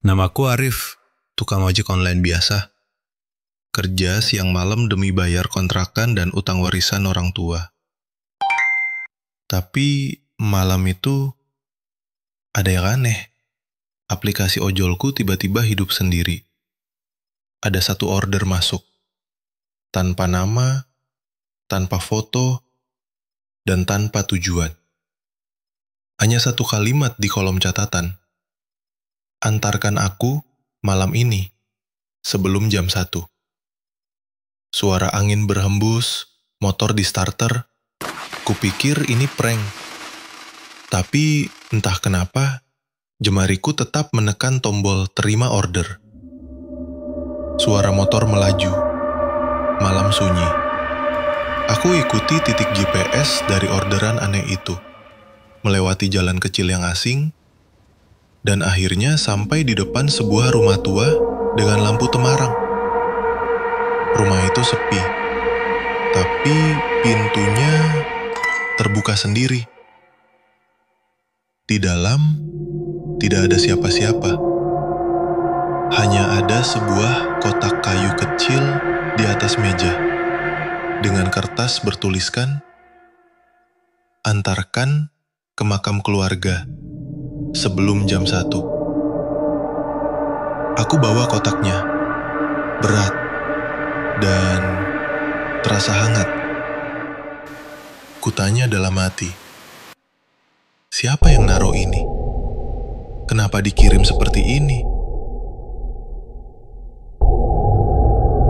Namaku Arif, tukang ojek online biasa. Kerja siang malam demi bayar kontrakan dan utang warisan orang tua. Tapi malam itu ada yang aneh. Aplikasi ojolku tiba-tiba hidup sendiri. Ada satu order masuk. Tanpa nama, tanpa foto, dan tanpa tujuan. Hanya satu kalimat di kolom catatan. Antarkan aku malam ini sebelum jam 1. Suara angin berhembus, motor di starter. Kupikir ini prank. Tapi entah kenapa, jemariku tetap menekan tombol terima order. Suara motor melaju. Malam sunyi. Aku ikuti titik GPS dari orderan aneh itu. Melewati jalan kecil yang asing, dan akhirnya sampai di depan sebuah rumah tua dengan lampu temarang. Rumah itu sepi, tapi pintunya terbuka sendiri. Di dalam tidak ada siapa-siapa. Hanya ada sebuah kotak kayu kecil di atas meja, dengan kertas bertuliskan, "Antarkan ke makam keluarga sebelum jam 1. Aku bawa kotaknya, berat, dan terasa hangat. Kutanya dalam hati, siapa yang naruh ini? Kenapa dikirim seperti ini?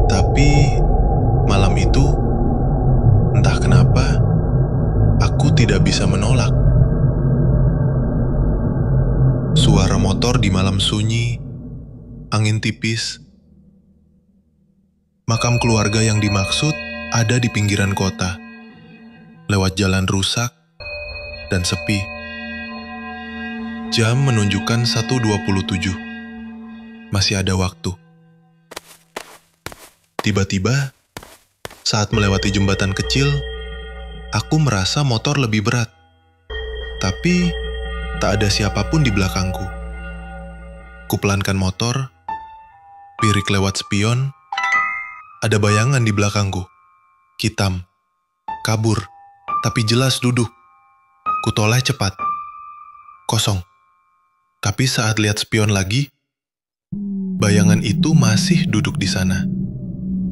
Tapi malam itu, entah kenapa, aku tidak bisa menolak. Suara motor di malam sunyi, angin tipis. Makam keluarga yang dimaksud ada di pinggiran kota, lewat jalan rusak dan sepi. Jam menunjukkan 1.27. Masih ada waktu. Tiba-tiba, saat melewati jembatan kecil, aku merasa motor lebih berat. Tapi, tak ada siapapun di belakangku. Kupelankan motor, lirik lewat spion. Ada bayangan di belakangku. Hitam. Kabur. Tapi jelas duduk. Kutoleh cepat. Kosong. Tapi saat lihat spion lagi, bayangan itu masih duduk di sana.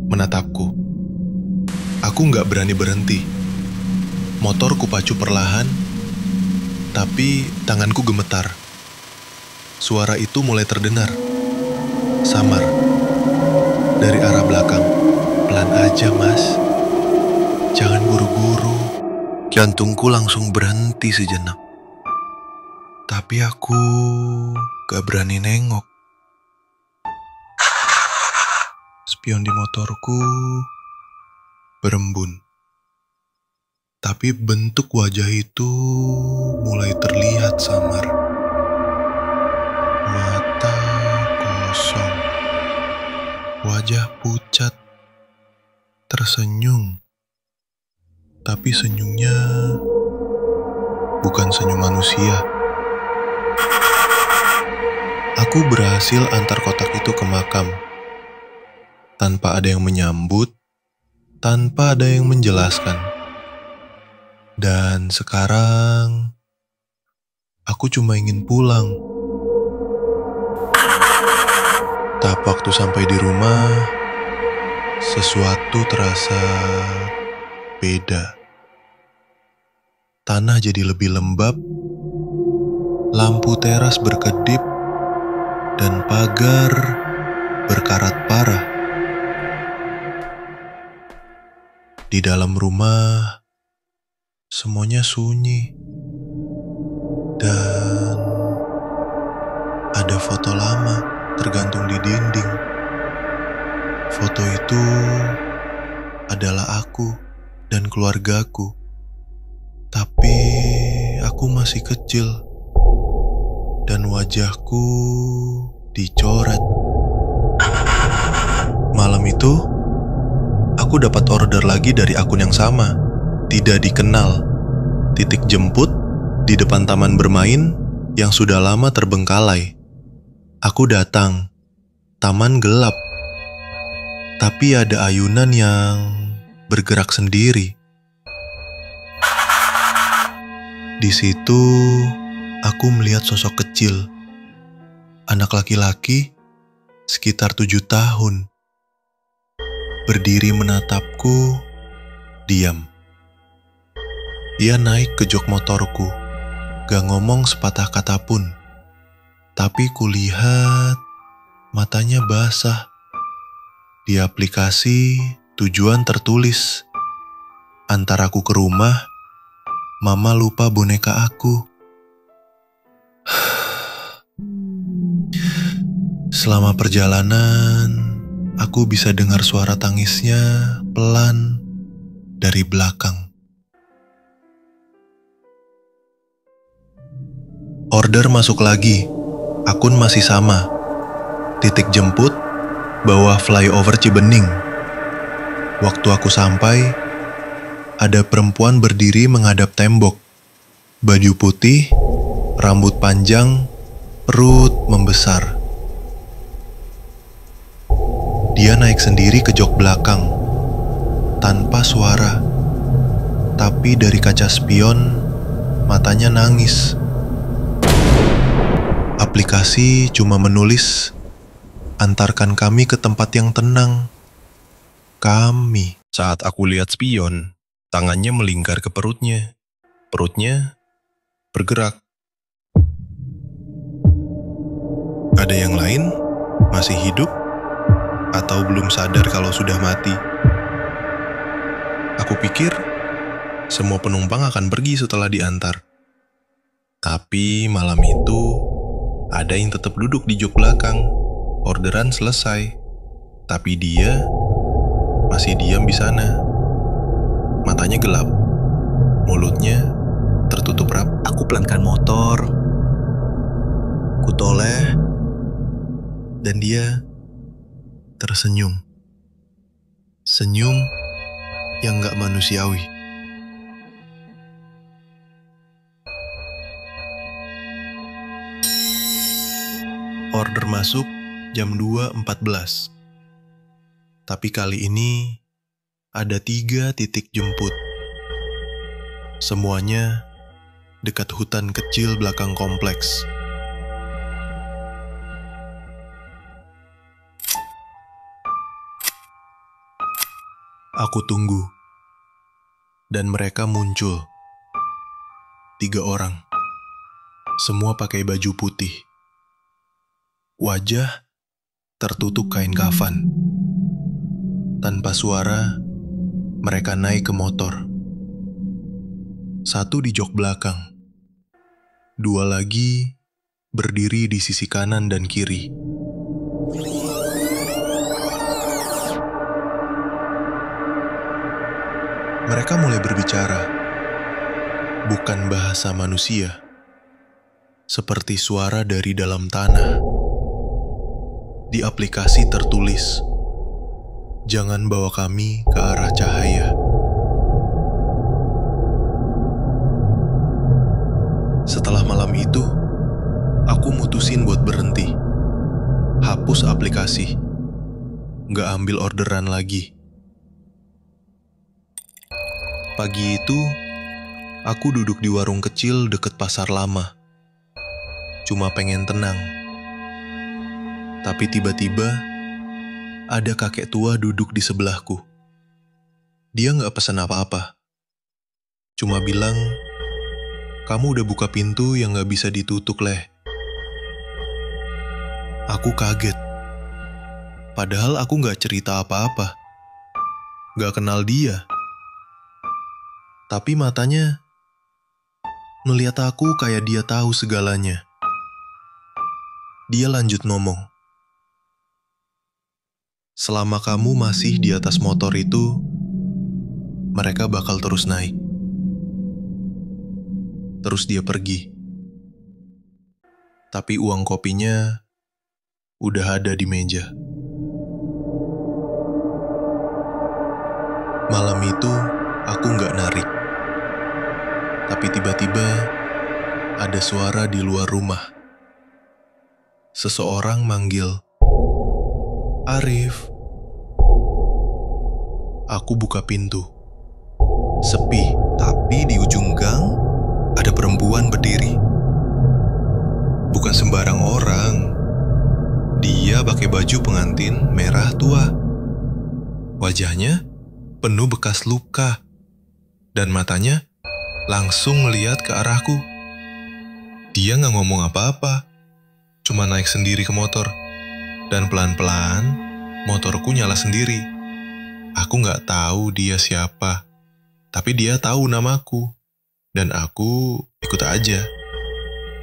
Menatapku. Aku nggak berani berhenti. Motor kupacu perlahan, tapi tanganku gemetar. Suara itu mulai terdengar. Samar. Dari arah belakang. Pelan aja, Mas. Jangan buru-buru. Jantungku langsung berhenti sejenak. Tapi aku gak berani nengok. Spion di motorku berembun. Tapi bentuk wajah itu mulai terlihat samar. Mata kosong. Wajah pucat. Tersenyum. Tapi senyumnya bukan senyum manusia. Aku berhasil antar kotak itu ke makam. Tanpa ada yang menyambut, tanpa ada yang menjelaskan. Dan sekarang, aku cuma ingin pulang. Tahap waktu sampai di rumah, sesuatu terasa beda. Tanah jadi lebih lembab, lampu teras berkedip, dan pagar berkarat parah. Di dalam rumah, semuanya sunyi. Dan ada foto lama tergantung di dinding. Foto itu adalah aku dan keluargaku. Tapi aku masih kecil. Dan wajahku dicoret. Malam itu, aku dapat order lagi dari akun yang sama. Tidak dikenal. Titik jemput di depan taman bermain yang sudah lama terbengkalai. Aku datang. Taman gelap. Tapi ada ayunan yang bergerak sendiri. Di situ, aku melihat sosok kecil. Anak laki-laki sekitar 7 tahun. Berdiri menatapku, diam. Dia naik ke jok motorku, gak ngomong sepatah kata pun. Tapi kulihat matanya basah. Di aplikasi tujuan tertulis, antar aku ke rumah, Mama lupa boneka aku. Selama perjalanan, aku bisa dengar suara tangisnya pelan dari belakang. Order masuk lagi, akun masih sama. Titik jemput, bawah flyover Cibening. Waktu aku sampai, ada perempuan berdiri menghadap tembok. Baju putih, rambut panjang, perut membesar. Dia naik sendiri ke jok belakang, tanpa suara. Tapi dari kaca spion, matanya nangis. Aplikasi cuma menulis, antarkan kami ke tempat yang tenang. Kami. Saat aku lihat spion, tangannya melingkar ke perutnya. Perutnya bergerak. Ada yang lain? Masih hidup? Atau belum sadar kalau sudah mati? Aku pikir semua penumpang akan pergi setelah diantar. Tapi malam itu ada yang tetap duduk di jok belakang. Orderan selesai, tapi dia masih diam di sana. Matanya gelap, mulutnya tertutup rapat. Aku pelankan motor, ku toleh, Dan dia tersenyum. Senyum yang gak manusiawi. Order masuk jam 2.14. Tapi kali ini ada 3 titik jemput. Semuanya dekat hutan kecil belakang kompleks. Aku tunggu, dan mereka muncul. 3 orang, semua pakai baju putih. Wajah tertutup kain kafan. Tanpa suara, mereka naik ke motor. 1 di jok belakang, 2 lagi berdiri di sisi kanan dan kiri. Mereka mulai berbicara, bukan bahasa manusia, seperti suara dari dalam tanah. Di aplikasi tertulis, jangan bawa kami ke arah cahaya. Setelah malam itu, aku mutusin buat berhenti. Hapus aplikasi. Nggak ambil orderan lagi. Pagi itu, aku duduk di warung kecil deket pasar lama. Cuma pengen tenang. Tapi tiba-tiba, ada kakek tua duduk di sebelahku. Dia nggak pesan apa-apa. Cuma bilang, kamu udah buka pintu yang nggak bisa ditutup, Leh. Aku kaget. Padahal aku nggak cerita apa-apa. Nggak kenal dia. Tapi matanya melihat aku kayak dia tahu segalanya. Dia lanjut ngomong. Selama kamu masih di atas motor itu, mereka bakal terus naik. Terus dia pergi. Tapi uang kopinya udah ada di meja. Malam itu, aku nggak narik. Tapi tiba-tiba, ada suara di luar rumah. seseorang manggil, "Arif." Aku buka pintu. Sepi. Tapi di ujung gang ada perempuan berdiri. Bukan sembarang orang. Dia pakai baju pengantin merah tua. Wajahnya penuh bekas luka. Dan matanya langsung melihat ke arahku. Dia nggak ngomong apa-apa. Cuma naik sendiri ke motor. Dan pelan-pelan motorku nyala sendiri. Aku nggak tahu dia siapa. Tapi dia tahu namaku. Dan aku ikut aja.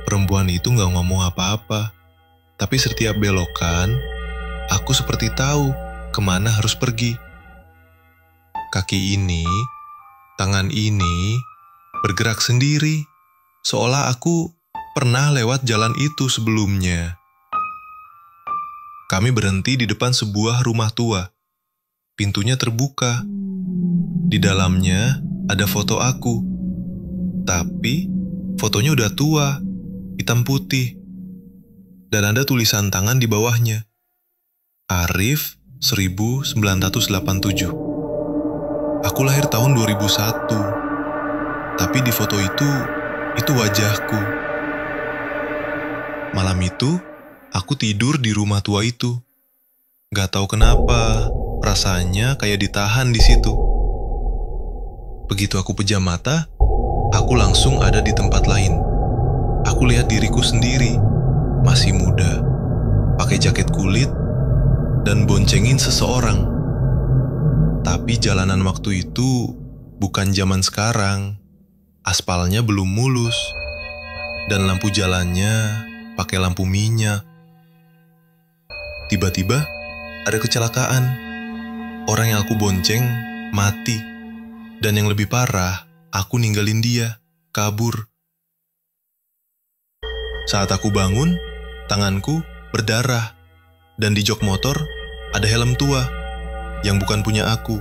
Perempuan itu nggak ngomong apa-apa. Tapi setiap belokan, aku seperti tahu kemana harus pergi. Kaki ini, tangan ini, bergerak sendiri. Seolah aku pernah lewat jalan itu sebelumnya. Kami berhenti di depan sebuah rumah tua. Pintunya terbuka. Di dalamnya ada foto aku. Tapi fotonya udah tua, hitam putih. Dan ada tulisan tangan di bawahnya. Arif 1987. Aku lahir tahun 2001. Tapi di foto itu wajahku. Malam itu, aku tidur di rumah tua itu. Gak tahu kenapa, rasanya kayak ditahan di situ. Begitu aku pejam mata, aku langsung ada di tempat lain. Aku lihat diriku sendiri, masih muda, pakai jaket kulit, dan boncengin seseorang. Tapi jalanan waktu itu bukan zaman sekarang. Aspalnya belum mulus, dan lampu jalannya pakai lampu minyak. Tiba-tiba ada kecelakaan. Orang yang aku bonceng mati. Dan yang lebih parah, aku ninggalin dia, kabur. Saat aku bangun, tanganku berdarah. Dan di jok motor ada helm tua yang bukan punya aku.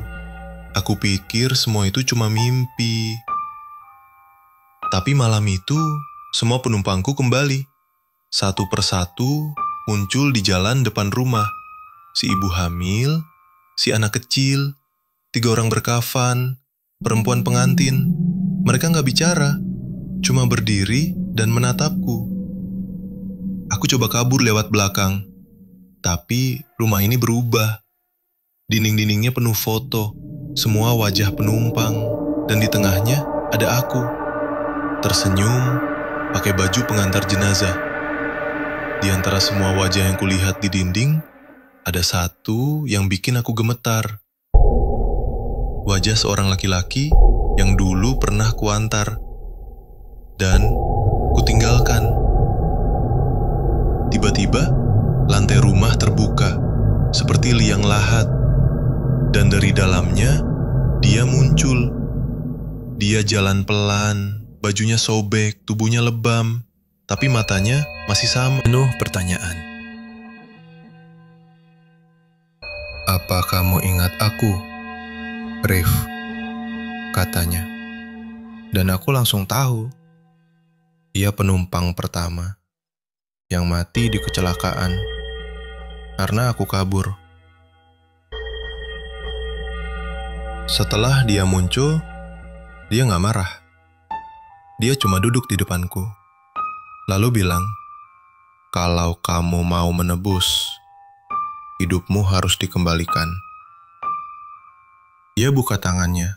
Aku pikir semua itu cuma mimpi. Tapi malam itu, semua penumpangku kembali. Satu persatu muncul di jalan depan rumah. Si ibu hamil, si anak kecil, 3 orang berkafan, perempuan pengantin. Mereka nggak bicara, cuma berdiri dan menatapku. Aku coba kabur lewat belakang. Tapi rumah ini berubah. Dinding-dindingnya penuh foto, semua wajah penumpang. Dan di tengahnya ada aku. Tersenyum, pakai baju pengantar jenazah. Di antara semua wajah yang kulihat di dinding, ada satu yang bikin aku gemetar. Wajah seorang laki-laki yang dulu pernah kuantar. Dan kutinggalkan. Tiba-tiba, lantai rumah terbuka, seperti liang lahat. Dan dari dalamnya, dia muncul. Dia jalan pelan, bajunya sobek, tubuhnya lebam, tapi matanya masih sama. Penuh pertanyaan. "Apa kamu ingat aku, Rif?" katanya. Dan aku langsung tahu. Ia penumpang pertama yang mati di kecelakaan karena aku kabur. Setelah dia muncul, dia gak marah. Dia cuma duduk di depanku. Lalu bilang, "Kalau kamu mau menebus, hidupmu harus dikembalikan." Dia buka tangannya.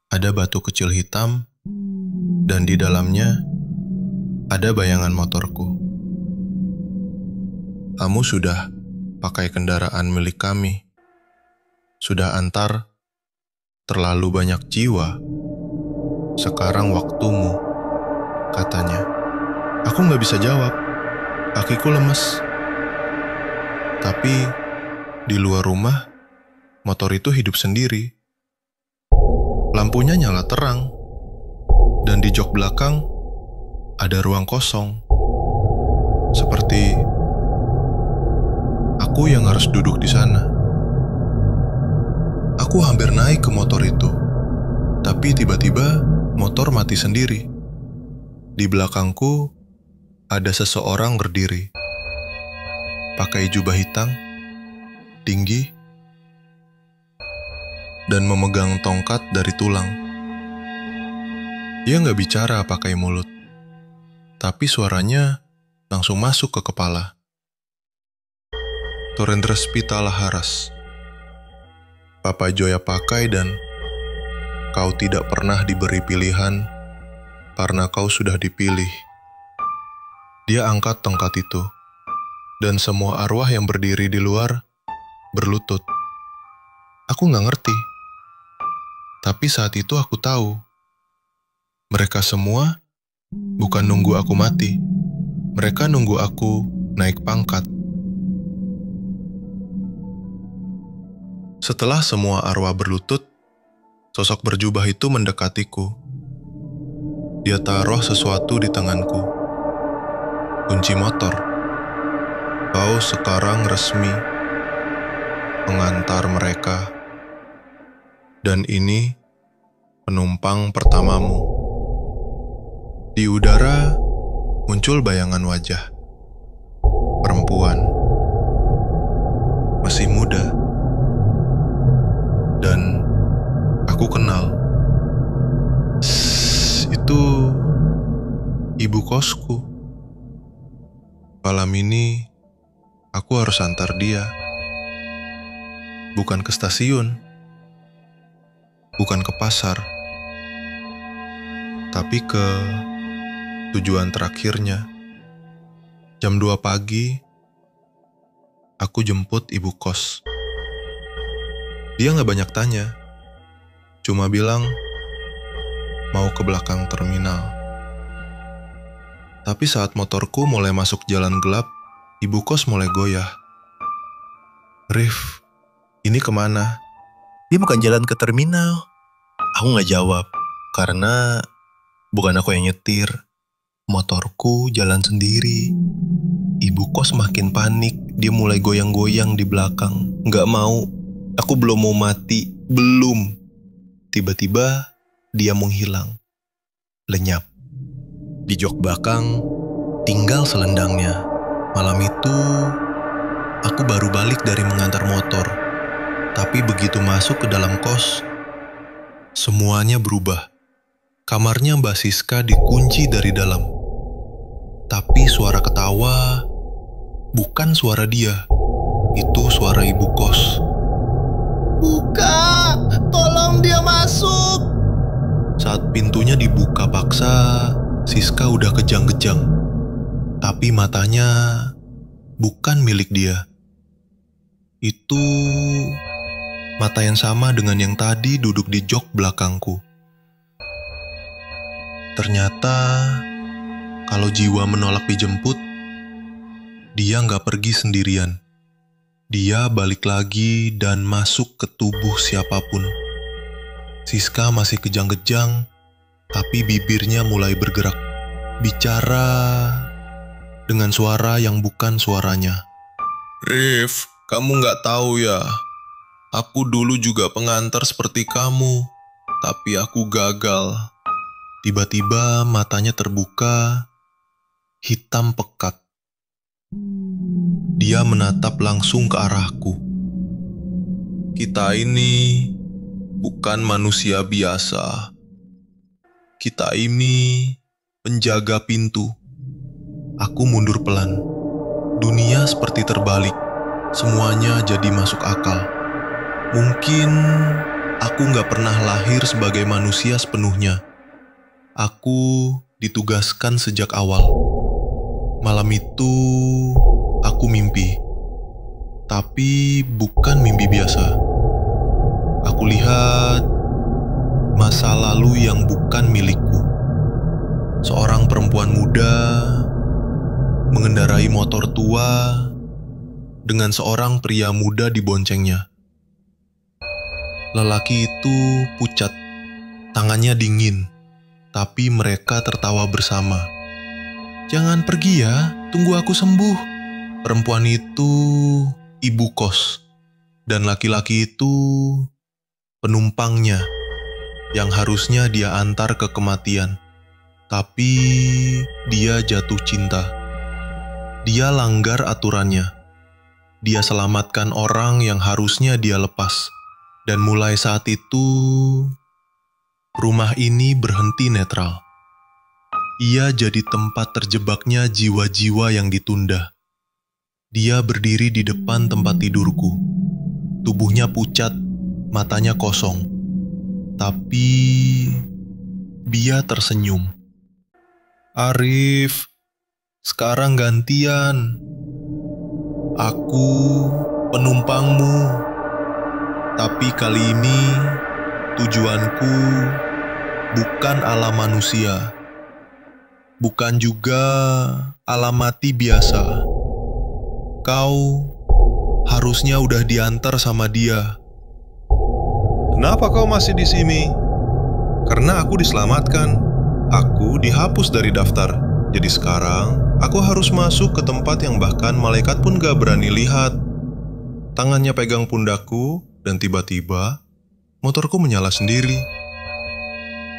Ada batu kecil hitam, dan di dalamnya ada bayangan motorku. "Kamu sudah pakai kendaraan milik kami. Sudah antar terlalu banyak jiwa. Sekarang waktumu," katanya. Aku nggak bisa jawab. Kakiku lemes. Tapi di luar rumah, motor itu hidup sendiri. Lampunya nyala terang. Dan di jok belakang, ada ruang kosong. Seperti aku yang harus duduk di sana. Aku hampir naik ke motor itu. Tapi tiba-tiba motor mati sendiri. Di belakangku ada seseorang berdiri. pakai jubah hitam, tinggi, dan memegang tongkat dari tulang. Dia nggak bicara pakai mulut, tapi suaranya langsung masuk ke kepala. Torendra Laharas, Papa Joya pakai dan kau tidak pernah diberi pilihan karena kau sudah dipilih. Dia angkat tongkat itu, dan semua arwah yang berdiri di luar berlutut. Aku nggak ngerti. Tapi saat itu aku tahu, mereka semua bukan nunggu aku mati. Mereka nunggu aku naik pangkat. Setelah semua arwah berlutut, sosok berjubah itu mendekatiku. Dia taruh sesuatu di tanganku. Kunci motor. Kau sekarang resmi pengantar mereka. Dan ini penumpang pertamamu. Di udara muncul bayangan wajah. Perempuan. Masih muda. Dan aku kenal. Itu ibu kosku. Malam ini aku harus antar dia. Bukan ke stasiun. Bukan ke pasar, tapi ke tujuan terakhirnya. Jam 2 pagi, aku jemput ibu kos. Dia gak banyak tanya, cuma bilang mau ke belakang terminal. Tapi saat motorku mulai masuk jalan gelap, ibu kos mulai goyah. Rif, ini kemana? Dia bukan jalan ke terminal. Aku gak jawab, karena bukan aku yang nyetir. Motorku jalan sendiri. Ibu kos makin panik, dia mulai goyang-goyang di belakang. Gak mau, aku belum mau mati, belum. Tiba-tiba, dia menghilang. Lenyap. Di jok belakang, tinggal selendangnya. Malam itu, aku baru balik dari mengantar motor. Tapi begitu masuk ke dalam kos, semuanya berubah. Kamarnya Mbak Siska dikunci dari dalam. Tapi suara ketawa bukan suara dia. Itu suara ibu kos. "Buka! Tolong dia masuk!" Saat pintunya dibuka paksa, Siska udah kejang-kejang. Tapi matanya bukan milik dia. Itu mata yang sama dengan yang tadi duduk di jok belakangku. Ternyata, kalau jiwa menolak dijemput, dia nggak pergi sendirian. Dia balik lagi dan masuk ke tubuh siapapun. Siska masih kejang-kejang, tapi bibirnya mulai bergerak. Bicara dengan suara yang bukan suaranya. "Rif, kamu nggak tahu ya? Aku dulu juga pengantar seperti kamu, tapi aku gagal." Tiba-tiba matanya terbuka, hitam pekat. Dia menatap langsung ke arahku. "Kita ini bukan manusia biasa. Kita ini penjaga pintu." Aku mundur pelan. Dunia seperti terbalik. Semuanya jadi masuk akal. Mungkin aku gak pernah lahir sebagai manusia sepenuhnya. Aku ditugaskan sejak awal. Malam itu aku mimpi. Tapi bukan mimpi biasa. Aku lihat masa lalu yang bukan milikku. Seorang perempuan muda mengendarai motor tua dengan seorang pria muda di boncengnya. Lelaki itu pucat, tangannya dingin, tapi mereka tertawa bersama. "Jangan pergi ya, tunggu aku sembuh." Perempuan itu ibu kos, dan laki-laki itu penumpangnya yang harusnya dia antar ke kematian. Tapi dia jatuh cinta. Dia langgar aturannya. Dia selamatkan orang yang harusnya dia lepas. Dan mulai saat itu, rumah ini berhenti netral. Ia jadi tempat terjebaknya jiwa-jiwa yang ditunda. Dia berdiri di depan tempat tidurku. Tubuhnya pucat, matanya kosong. Tapi dia tersenyum. Arif, sekarang gantian. Aku penumpangmu. Tapi kali ini tujuanku bukan alam manusia. Bukan juga alam mati biasa. Kau harusnya udah diantar sama dia. Kenapa kau masih di sini? Karena aku diselamatkan. Aku dihapus dari daftar. Jadi sekarang, aku harus masuk ke tempat yang bahkan malaikat pun gak berani lihat. Tangannya pegang pundakku, dan tiba-tiba, motorku menyala sendiri.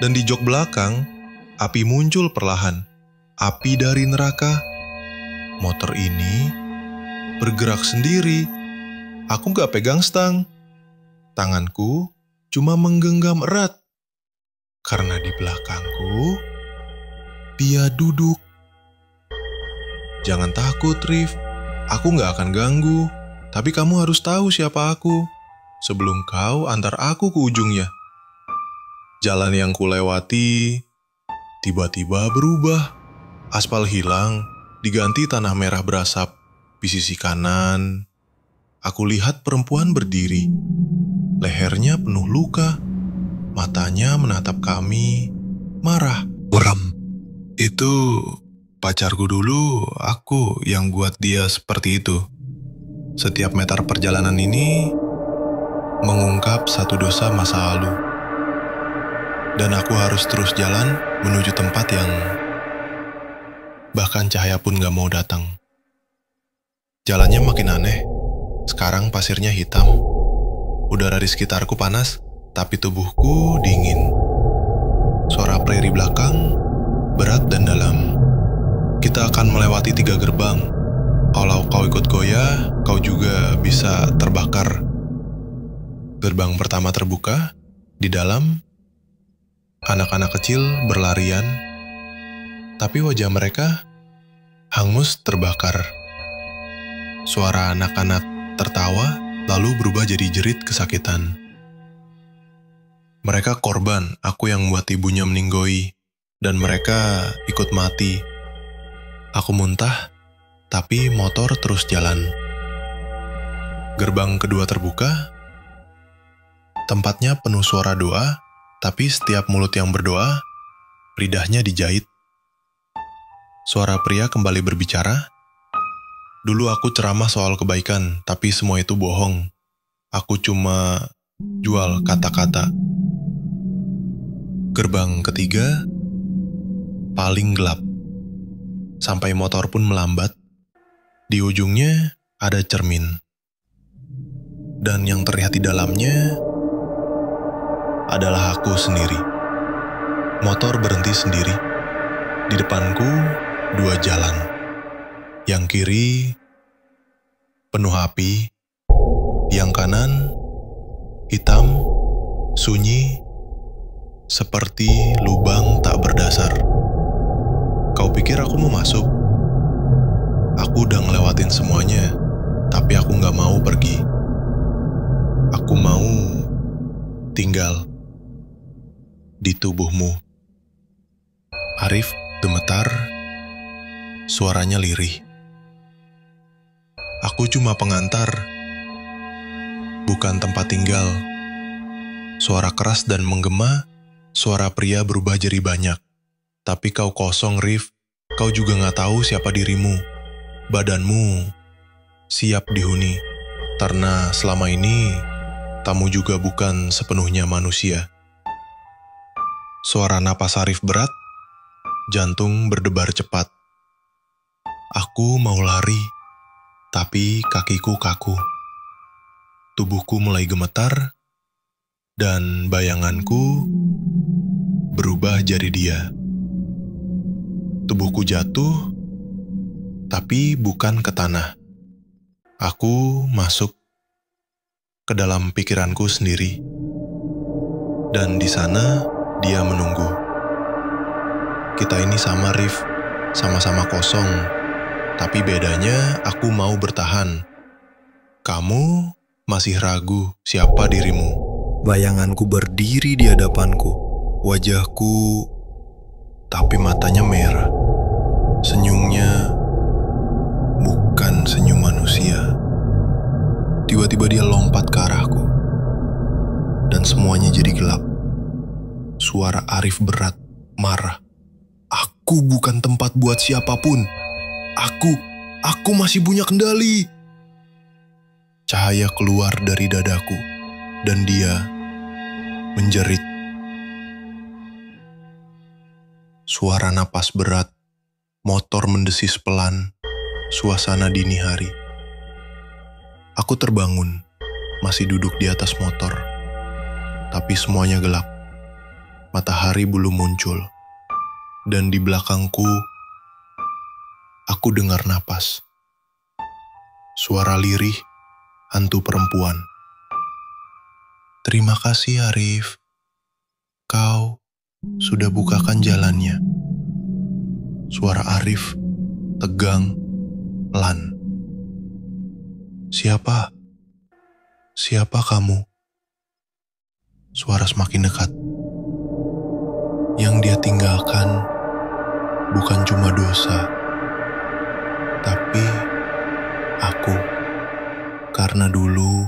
Dan di jok belakang, api muncul perlahan. Api dari neraka. Motor ini bergerak sendiri. Aku gak pegang stang. Tanganku cuma menggenggam erat. Karena di belakangku, dia duduk. Jangan takut, Rif. Aku gak akan ganggu. Tapi kamu harus tahu siapa aku. Sebelum kau antar aku ke ujungnya. Jalan yang kulewati tiba-tiba berubah. Aspal hilang, diganti tanah merah berasap. Di sisi kanan, aku lihat perempuan berdiri. Lehernya penuh luka. Matanya menatap kami, marah. Ram, itu pacarku dulu, aku yang buat dia seperti itu. Setiap meter perjalanan ini mengungkap satu dosa masa lalu. Dan aku harus terus jalan menuju tempat yang bahkan cahaya pun gak mau datang. Jalannya makin aneh. Sekarang pasirnya hitam. Udara di sekitarku panas, tapi tubuhku dingin. Suara preri belakang berat dan dalam. Kita akan melewati 3 gerbang. Kalau kau ikut goyah, kau juga bisa terbakar. Gerbang pertama terbuka. Di dalam, anak-anak kecil berlarian. Tapi wajah mereka hangus terbakar. Suara anak-anak tertawa, lalu berubah jadi jerit kesakitan. Mereka korban, aku yang membuat ibunya meninggoy, dan mereka ikut mati. Aku muntah, tapi motor terus jalan. Gerbang kedua terbuka. Tempatnya penuh suara doa, tapi setiap mulut yang berdoa, lidahnya dijahit. Suara pria kembali berbicara. Dulu aku ceramah soal kebaikan, tapi semua itu bohong. Aku cuma jual kata-kata. Gerbang ketiga paling gelap. Sampai motor pun melambat. Di ujungnya ada cermin. Dan yang terlihat di dalamnya adalah aku sendiri. Motor berhenti sendiri. Di depanku 2 jalan. Yang kiri penuh api. Yang kanan hitam, sunyi, seperti lubang tak berdasar. Kau pikir aku mau masuk? Aku udah ngelewatin semuanya, tapi aku gak mau pergi. Aku mau tinggal di tubuhmu. Arif gemetar, suaranya lirih. Aku cuma pengantar, bukan tempat tinggal. Suara keras dan menggema, suara pria berubah jadi banyak. Tapi kau kosong, Rif. Kau juga gak tahu siapa dirimu. Badanmu siap dihuni. Karena selama ini, tamu juga bukan sepenuhnya manusia. Suara napas Arif berat, jantung berdebar cepat. Aku mau lari, tapi kakiku kaku. Tubuhku mulai gemetar, dan bayanganku berubah jadi dia. Tubuhku jatuh, tapi bukan ke tanah. Aku masuk ke dalam pikiranku sendiri. Dan di sana dia menunggu. Kita ini sama, Rif. Sama-sama kosong. Tapi bedanya aku mau bertahan. Kamu masih ragu siapa dirimu. Bayanganku berdiri di hadapanku. Wajahku, tapi matanya merah. Senyumnya bukan senyum manusia. Tiba-tiba dia lompat ke arahku. Dan semuanya jadi gelap. Suara Arif berat, marah. Aku bukan tempat buat siapapun. Aku masih punya kendali. Cahaya keluar dari dadaku. Dan dia menjerit. Suara napas berat, motor mendesis pelan, suasana dini hari. Aku terbangun, masih duduk di atas motor. Tapi semuanya gelap. Matahari belum muncul. Dan di belakangku, aku dengar napas. Suara lirih, hantu perempuan. Terima kasih, Arif. Kau sudah bukakan jalannya. Suara Arif tegang, pelan. Siapa? Siapa kamu? Suara semakin dekat. Yang dia tinggalkan bukan cuma dosa, tapi aku. Karena dulu,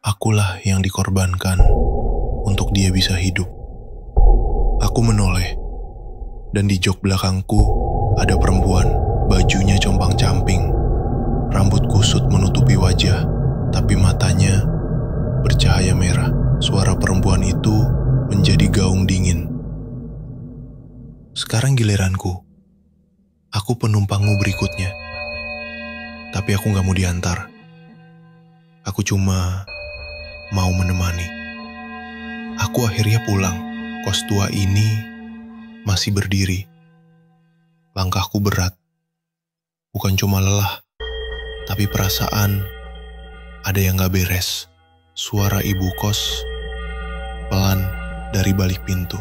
akulah yang dikorbankan untuk dia bisa hidup. Aku menoleh, dan di jok belakangku ada perempuan, bajunya compang-camping, rambut kusut menutupi wajah, tapi matanya bercahaya merah. Suara perempuan itu menjadi gaung dingin. Sekarang giliranku. Aku penumpangmu berikutnya. Tapi aku gak mau diantar. Aku cuma mau menemani. Aku akhirnya pulang. Kos tua ini masih berdiri. Langkahku berat. Bukan cuma lelah, tapi perasaan ada yang gak beres. Suara ibu kos pelan dari balik pintu.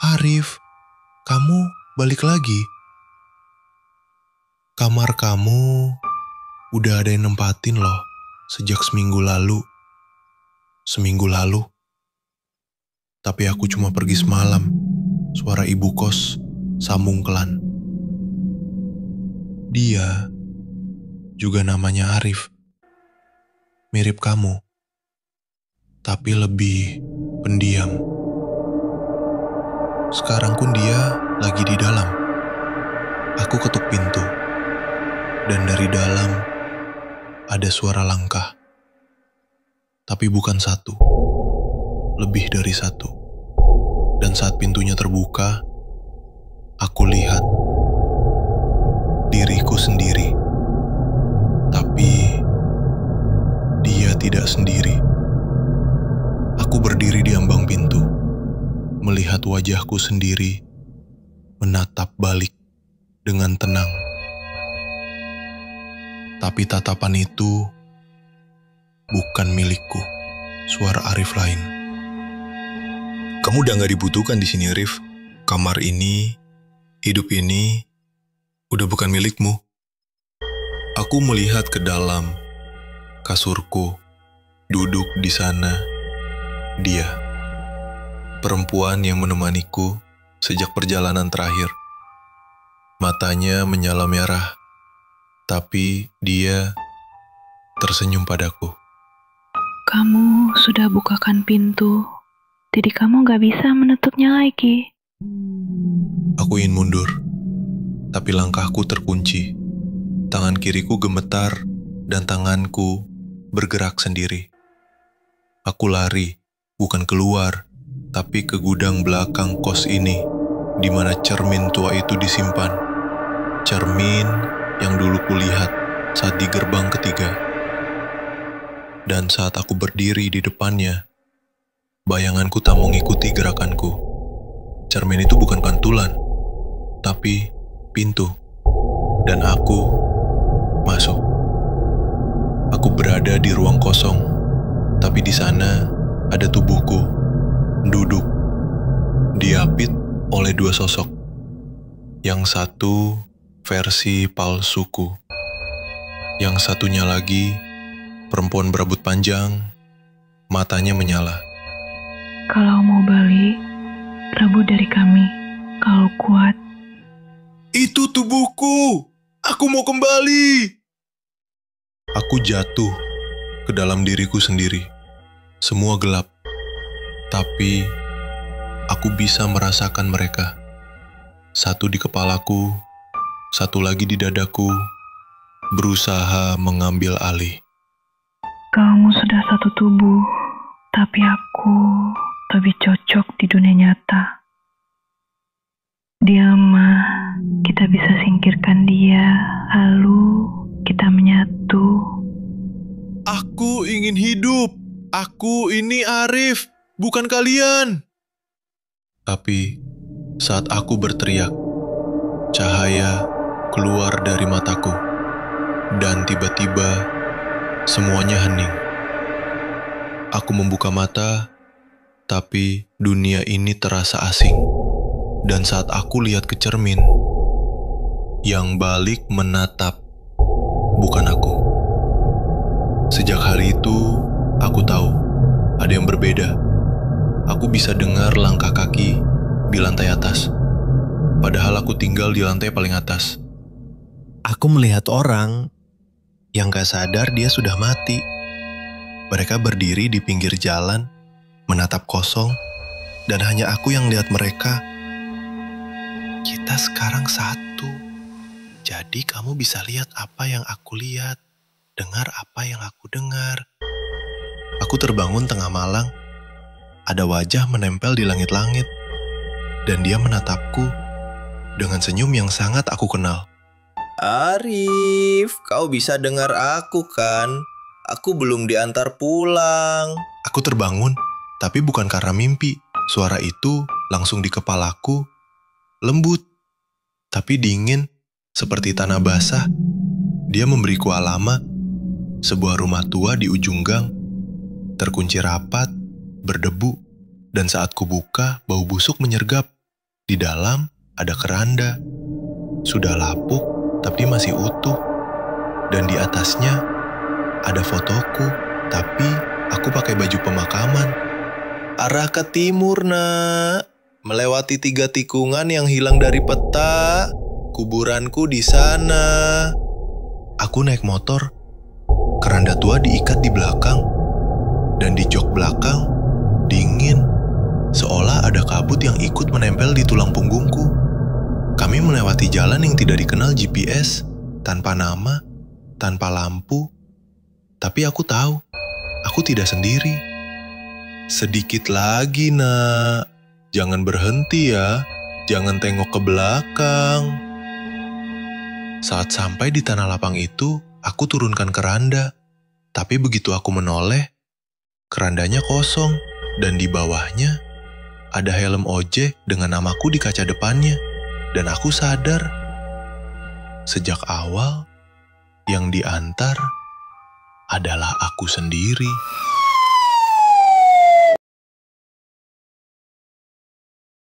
Arif, kamu balik lagi? Kamar kamu udah ada yang nempatin loh sejak seminggu lalu. Seminggu lalu. Tapi aku cuma pergi semalam. Suara ibu kos sambung kelan. Dia juga namanya Arif. Mirip kamu. Tapi lebih pendiam. Sekarang pun dia lagi di dalam. Aku ketuk pintu. Dan dari dalam ada suara langkah. Tapi bukan satu. Lebih dari satu. Dan saat pintunya terbuka, aku lihat diriku sendiri. Tapi dia tidak sendiri. Aku berdiri di ambang pintu, melihat wajahku sendiri menatap balik dengan tenang. Tapi tatapan itu bukan milikku. Suara Arif lain. Kamu udah gak dibutuhkan di sini, Arif. Kamar ini, hidup ini, udah bukan milikmu. Aku melihat ke dalam kasurku, duduk di sana. Dia, perempuan yang menemaniku sejak perjalanan terakhir. Matanya menyala merah, tapi dia tersenyum padaku. Kamu sudah bukakan pintu, jadi kamu gak bisa menutupnya lagi. Aku ingin mundur, tapi langkahku terkunci. Tangan kiriku gemetar dan tanganku bergerak sendiri. Aku lari, bukan keluar, tapi ke gudang belakang kos ini, di mana cermin tua itu disimpan. Cermin yang dulu kulihat saat di gerbang ketiga. Dan saat aku berdiri di depannya, bayanganku tak mengikuti gerakanku. Cermin itu bukan pantulan, tapi pintu. Dan aku masuk. Aku berada di ruang kosong, tapi di sana ada tubuhku, duduk, diapit oleh dua sosok. Yang satu versi palsuku, yang satunya lagi perempuan berambut panjang, matanya menyala. Kalau mau balik, rebut dari kami. Kalau kuat, Itu tubuhku! Aku mau kembali! Aku jatuh ke dalam diriku sendiri. Semua gelap. Tapi aku bisa merasakan mereka. Satu di kepalaku, satu lagi di dadaku, berusaha mengambil alih. kamu sudah satu tubuh, tapi aku lebih cocok di dunia nyata. Dilma, kita bisa singkirkan dia, lalu kita menyatu. Aku ingin hidup. Aku ini Arif, bukan kalian. Tapi saat aku berteriak, cahaya keluar dari mataku. Dan tiba-tiba semuanya hening. Aku membuka mata, tapi dunia ini terasa asing. Dan saat aku lihat ke cermin, yang balik menatap, bukan aku. Sejak hari itu, aku tahu ada yang berbeda. Aku bisa dengar langkah kaki di lantai atas, padahal aku tinggal di lantai paling atas. Aku melihat orang yang gak sadar dia sudah mati. Mereka berdiri di pinggir jalan, menatap kosong, dan hanya aku yang lihat mereka. Kita sekarang satu, jadi kamu bisa lihat apa yang aku lihat, dengar apa yang aku dengar. Aku terbangun tengah malang, ada wajah menempel di langit-langit, dan dia menatapku dengan senyum yang sangat aku kenal. Arif, kau bisa dengar aku kan? Aku belum diantar pulang. Aku terbangun, tapi bukan karena mimpi. Suara itu langsung di kepalaku, lembut, tapi dingin, seperti tanah basah. Dia memberiku alamat, sebuah rumah tua di ujung gang, terkunci rapat, berdebu, dan saat kubuka, bau busuk menyergap. Di dalam ada keranda, sudah lapuk, tapi masih utuh. Dan di atasnya ada fotoku, tapi aku pakai baju pemakaman. Arah ke timur, nak. Melewati 3 tikungan yang hilang dari peta. Kuburanku di sana. Aku naik motor, keranda tua diikat di belakang, dan di jok belakang dingin, seolah ada kabut yang ikut menempel di tulang punggungku. Kami melewati jalan yang tidak dikenal GPS, tanpa nama, tanpa lampu. Tapi aku tahu, aku tidak sendiri. Sedikit lagi, nak. Jangan berhenti ya, jangan tengok ke belakang. Saat sampai di tanah lapang itu, aku turunkan keranda. Tapi begitu aku menoleh, kerandanya kosong, dan di bawahnya ada helm ojek dengan namaku di kaca depannya. Dan aku sadar, sejak awal yang diantar adalah aku sendiri.